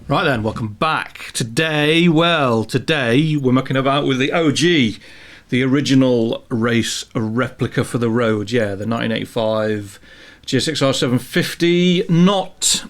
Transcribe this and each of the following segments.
Right then, welcome back. Today we're mucking about with the OG, the original race replica for the road. Yeah, the 1985 GSX-R750. Not,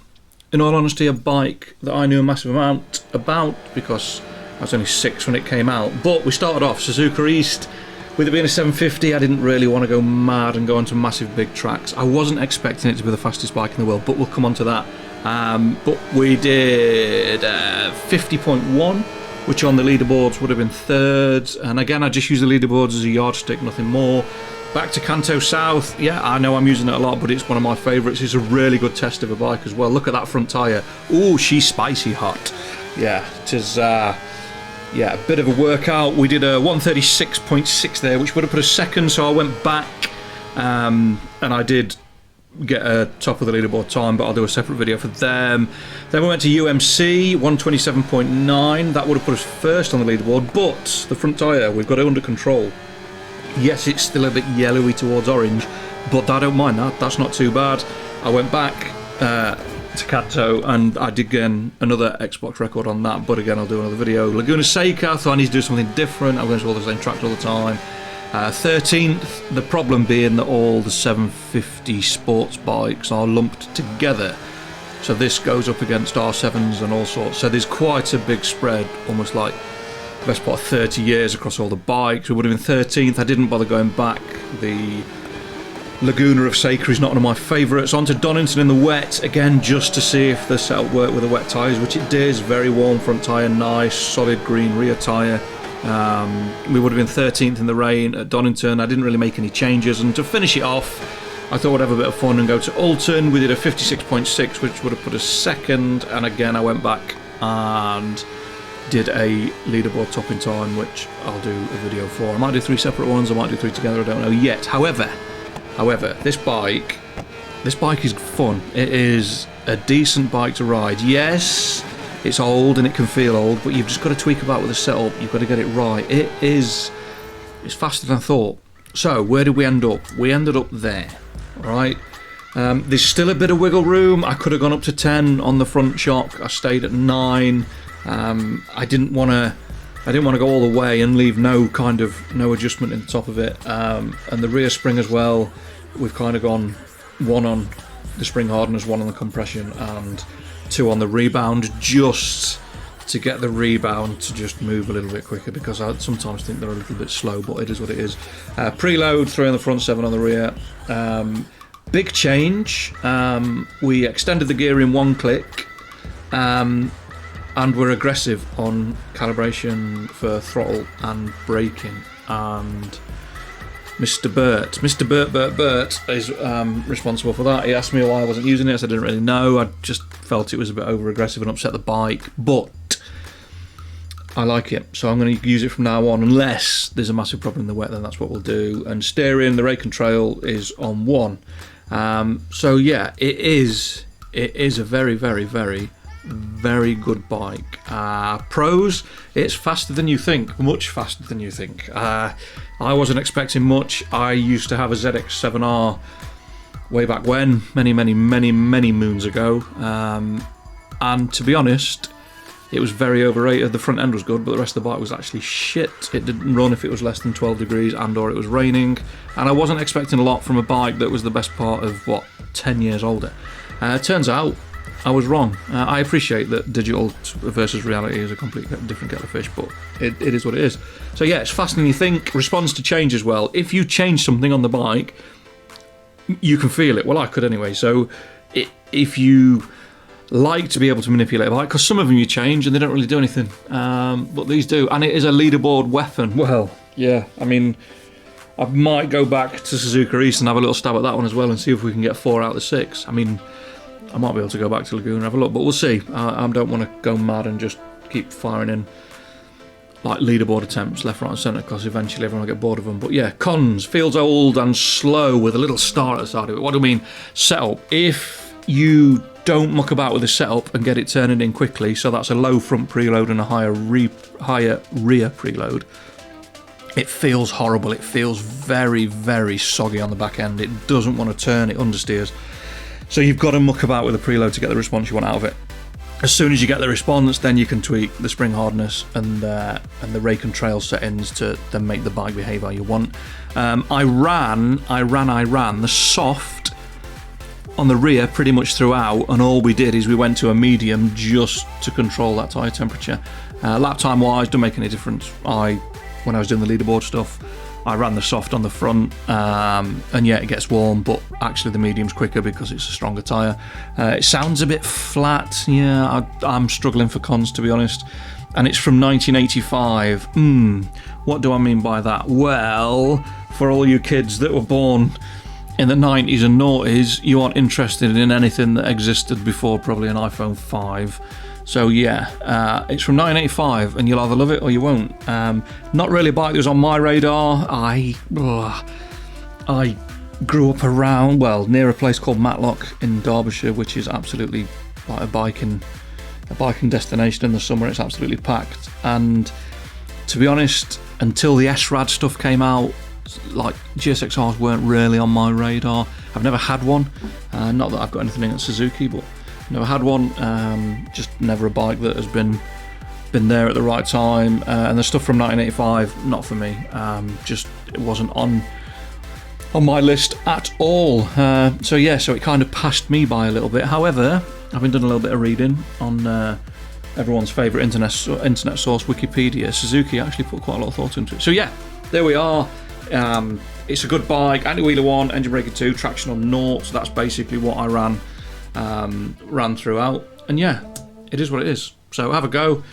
in all honesty, a bike that I knew a massive amount about because I was only 6 when it came out. But we started off Suzuka East. With it being a 750, I didn't really want to go mad and go onto massive big tracks. I wasn't expecting it to be the fastest bike in the world, but we'll come on to that. But we did 50.1, which on the leaderboards would have been third. And again, I just use the leaderboards as a yardstick, nothing more. Back to Kanto South. Yeah, I know I'm using it a lot, but it's one of my favourites. It's a really good test of a bike as well. Look at that front tyre. Ooh, she's spicy hot. Yeah, it is... yeah, a bit of a workout. We did a 136.6 there, which would have put us second, so I went back and I did get a top of the leaderboard time, but I'll do a separate video for them. Then we went to UMC, 127.9. That would have put us first on the leaderboard, but the front tyre, we've got it under control. Yes, it's still a bit yellowy towards orange, but I don't mind that. That's not too bad. I went back to Kanto and I did again another Xbox record on that, but again I'll do another video. Laguna Seca, I thought I need to do something different. I'm going to all the same tracks all the time. 13th, the problem being that all the 750 sports bikes are lumped together, so this goes up against R7s and all sorts, so there's quite a big spread, almost like the best part of 30 years across all the bikes. We would have been 13th. I didn't bother going back. The Laguna of Seca is not one of my favourites. On to Donington in the wet, again just to see if the setup worked with the wet tyres, which it did. Very warm front tyre, nice solid green rear tyre. We would have been 13th in the rain at Donington. I didn't really make any changes, and to finish it off I thought I'd have a bit of fun and go to Alton. We did a 56.6, which would have put us second, and again I went back and did a leaderboard topping time, which I'll do a video for. I might do 3 separate ones, I might do 3 together, I don't know yet. However, this bike is fun. It is a decent bike to ride. Yes, it's old and it can feel old, but you've just got to tweak about with the setup. You've got to get it right. It's faster than I thought. So where did we end up? We ended up there, right? There's still a bit of wiggle room. I could have gone up to 10 on the front shock. I stayed at 9. I didn't want to go all the way and leave no adjustment in the top of it. And the rear spring as well, we've kind of gone 1 on the spring hardness, 1 on the compression, and 2 on the rebound, just to get the rebound to just move a little bit quicker, because I sometimes think they're a little bit slow, but it is what it is. Preload, 3 on the front, 7 on the rear. Big change. We extended the gear in 1 click, and we're aggressive on calibration for throttle and braking. And Mr. Bert is responsible for that. He asked me why I wasn't using it. I said I didn't really know. I just felt it was a bit over aggressive and upset the bike, but I like it, so I'm going to use it from now on, unless there's a massive problem in the wet. Then that's what we'll do. And steering, the rake and trail is on 1. So yeah, it is a very, very, very, very good bike. Pros, it's faster than you think, much faster than you think. I wasn't expecting much. I used to have a ZX-7R way back when, many moons ago, and to be honest, it was very overrated. The front end was good, but the rest of the bike was actually shit. It didn't run if it was less than 12 degrees and or it was raining, and I wasn't expecting a lot from a bike that was the best part of, 10 years older. Turns out I was wrong. I appreciate that digital versus reality is a completely different kettle of fish, but it is what it is. So yeah, it's faster than you think. Responds to change as well. If you change something on the bike, you can feel it. Well, I could anyway. So if you like to be able to manipulate a bike, because some of them you change and they don't really do anything, but these do, and it is a leaderboard weapon. Well, yeah, I mean, I might go back to Suzuka East and have a little stab at that one as well and see if we can get 4 out of the 6. I mean, I might be able to go back to Laguna and have a look, but we'll see. I don't want to go mad and just keep firing in like leaderboard attempts left, right and centre, because eventually everyone will get bored of them. But yeah, cons, feels old and slow with a little star at the side of it. What do I mean? Setup. If you don't muck about with the setup and get it turning in quickly, so that's a low front preload and a higher rear preload, it feels horrible. It feels very, very soggy on the back end. It doesn't want to turn, it understeers. So you've got to muck about with the preload to get the response you want out of it. as soon as you get the response, then you can tweak the spring hardness and the rake and trail settings to then make the bike behave how you want. I ran the soft on the rear pretty much throughout, and all we did is we went to a medium just to control that tyre temperature. Lap time wise, don't make any difference. When I was doing the leaderboard stuff, I ran the soft on the front, and yeah, it gets warm, but actually the medium's quicker because it's a stronger tyre. It sounds a bit flat, yeah, I'm struggling for cons, to be honest, and it's from 1985. What do I mean by that? Well, for all you kids that were born in the 90s and noughties, you aren't interested in anything that existed before probably an iPhone 5. So yeah, it's from 1985, and you'll either love it or you won't. Not really a bike that was on my radar. I grew up around, well, near a place called Matlock in Derbyshire, which is absolutely like a biking destination in the summer. It's absolutely packed. And to be honest, until the S-Rad stuff came out, like GSX-Rs weren't really on my radar. I've never had one. Not that I've got anything against Suzuki, but never had one. Just never a bike that has been there at the right time. And the stuff from 1985, not for me. Just it wasn't on my list at all. So yeah, so it kind of passed me by a little bit. However, I've been doing a little bit of reading on everyone's favourite internet source, Wikipedia. Suzuki actually put quite a lot of thought into it. So yeah, there we are. It's a good bike, anti-wheeler 1, engine braking 2, traction on 0, so that's basically what I ran throughout, and yeah, it is what it is. So have a go,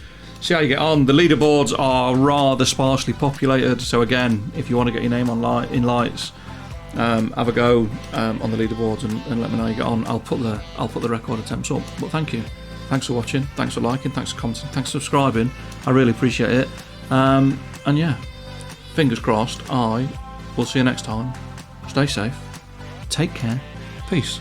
see how you get on. The leaderboards are rather sparsely populated, so again, if you want to get your name on in lights, have a go on the leaderboards and let me know how you get on. I'll put the record attempts up. But thanks for watching, thanks for liking, thanks for commenting, thanks for subscribing, I really appreciate it. And yeah, fingers crossed. I will see you next time. Stay safe, take care, peace.